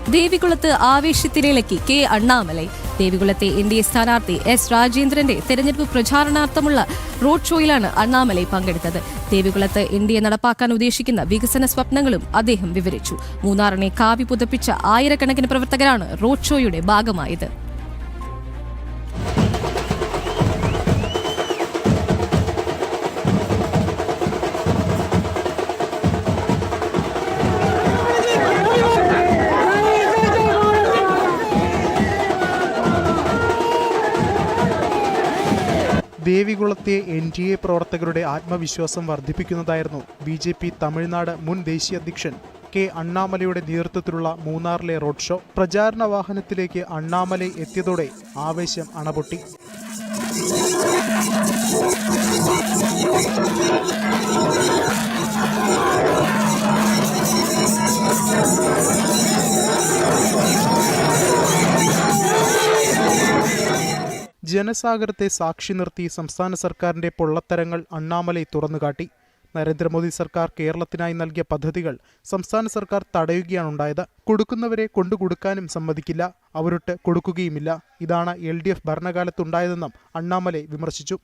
ദേവികുളത്ത് ആവേശത്തിനിളക്കി K Annamalai. ദേവികുളത്തെ NDA സ്ഥാനാർത്ഥി S രാജേന്ദ്രന്റെ തെരഞ്ഞെടുപ്പ് പ്രചാരണാർത്ഥമുള്ള road ഷോയിലാണ് Annamalai പങ്കെടുത്തത്. ദേവികുളത്ത് എൻഡിഎ നടപ്പാക്കാൻ ഉദ്ദേശിക്കുന്ന വികസന സ്വപ്നങ്ങളും അദ്ദേഹം വിവരിച്ചു. മൂന്നാറിനെ കാവി പുതപ്പിച്ച ആയിരക്കണക്കിന് പ്രവർത്തകരാണ് റോഡ് ഷോയുടെ ഭാഗമായത്. ദേവികുളത്തെ എൻഡിഎ പ്രവർത്തകരുടെ ആത്മവിശ്വാസം വർദ്ധിപ്പിക്കുന്നതായിരുന്നു ബിജെപി തമിഴ്നാട് മുൻ ദേശീയ അധ്യക്ഷൻ കെ അണ്ണാമലയുടെ നേതൃത്വത്തിലുള്ള മൂന്നാറിലെ റോഡ് ഷോ. പ്രചാരണ വാഹനത്തിലേക്ക് അണ്ണാമലൈ എത്തിയതോടെ ആവേശം അണപൊട്ടി. ജനസാഗരത്തെ സാക്ഷി നിർത്തി സംസ്ഥാന സർക്കാരിന്റെ പൊള്ളത്തരങ്ങൾ അണ്ണാമലൈ തുറന്നുകാട്ടി. നരേന്ദ്രമോദി സർക്കാർ കേരളത്തിനായി നൽകിയ പദ്ധതികൾ സംസ്ഥാന സർക്കാർ തടയുകയാണുണ്ടായത്. കൊടുക്കുന്നവരെ കൊണ്ടുകൊടുക്കാനും സമ്മതിക്കില്ല, അവരൊട്ട് കൊടുക്കുകയുമില്ല. ഇതാണ് LDF ഭരണകാലത്തുണ്ടായതെന്നും അണ്ണാമലൈ വിമർശിച്ചു.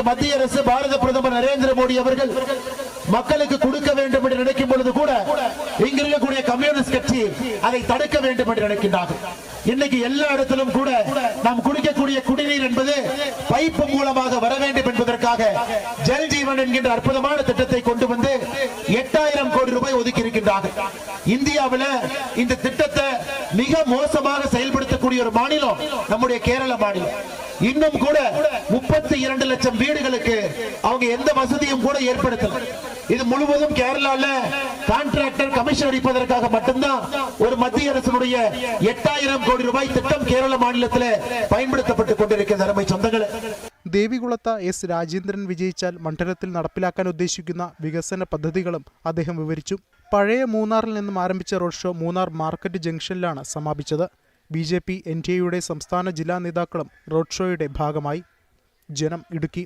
மத்திய அரசு பாரத பிரதமர் நரேந்திர மோடி அவர்கள் மக்களுக்கு கொடுக்க வேண்டும் என்று நினைக்கும் பொழுது கூட இங்க இருக்கக்கூடிய கம்யூனிஸ்ட் கட்சி அதை தடுக்க வேண்டும் என்று நினைக்கின்றார்கள். இன்னைக்கு எல்லா இடத்திலும் கூட நாம் குடிக்கக்கூடிய குடிநீர் என்பது பைப்பு மூலமாக வர வேண்டும் என்பதற்காக ஜல் ஜீவன் என்கின்ற அற்புதமான திட்டத்தை கொண்டு வந்து 8000 கோடி ரூபாய் ஒதுக்கி இருக்கின்றார்கள். இந்தியாவில் இந்த திட்டத்தை மிக மோசமாக செயல்படுத்தக்கூடிய ஒரு மாநிலம் நம்முடைய கேரள மாநிலம். இன்னும் கூட 32 லட்சம் வீடுகளுக்கு அவங்க எந்த வசதியும் கூட ஏற்படுத்தல. இது முழுவதும் கேரளால கான்ட்ராக்டர் கமிஷன் அடிப்பதற்காக மட்டும்தான் ஒரு மத்திய அரசுடைய 8000 கோடி ரூபாய் திட்டம் கேரள மாநிலத்தில் பயன்படுத்தப்பட்டுக் கொண்டிருக்கிறது. அருமை சொந்தங்களே, ദേവികുളത്ത് എസ് രാജേന്ദ്രൻ വിജയിച്ചാൽ മണ്ഡലത്തിൽ നടപ്പിലാക്കാൻ ഉദ്ദേശിക്കുന്ന വികസന പദ്ധതികളും അദ്ദേഹം വിവരിച്ചു. പഴയ മൂന്നാറിൽ നിന്നും ആരംഭിച്ച റോഡ് ഷോ മൂന്നാർ മാർക്കറ്റ് ജംഗ്ഷനിലാണ് സമാപിച്ചത്. BJP NDAയുടെ സംസ്ഥാന ജില്ലാ നേതാക്കളും റോഡ് ഷോയുടെ ഭാഗമായി. ജനം, ഇടുക്കി.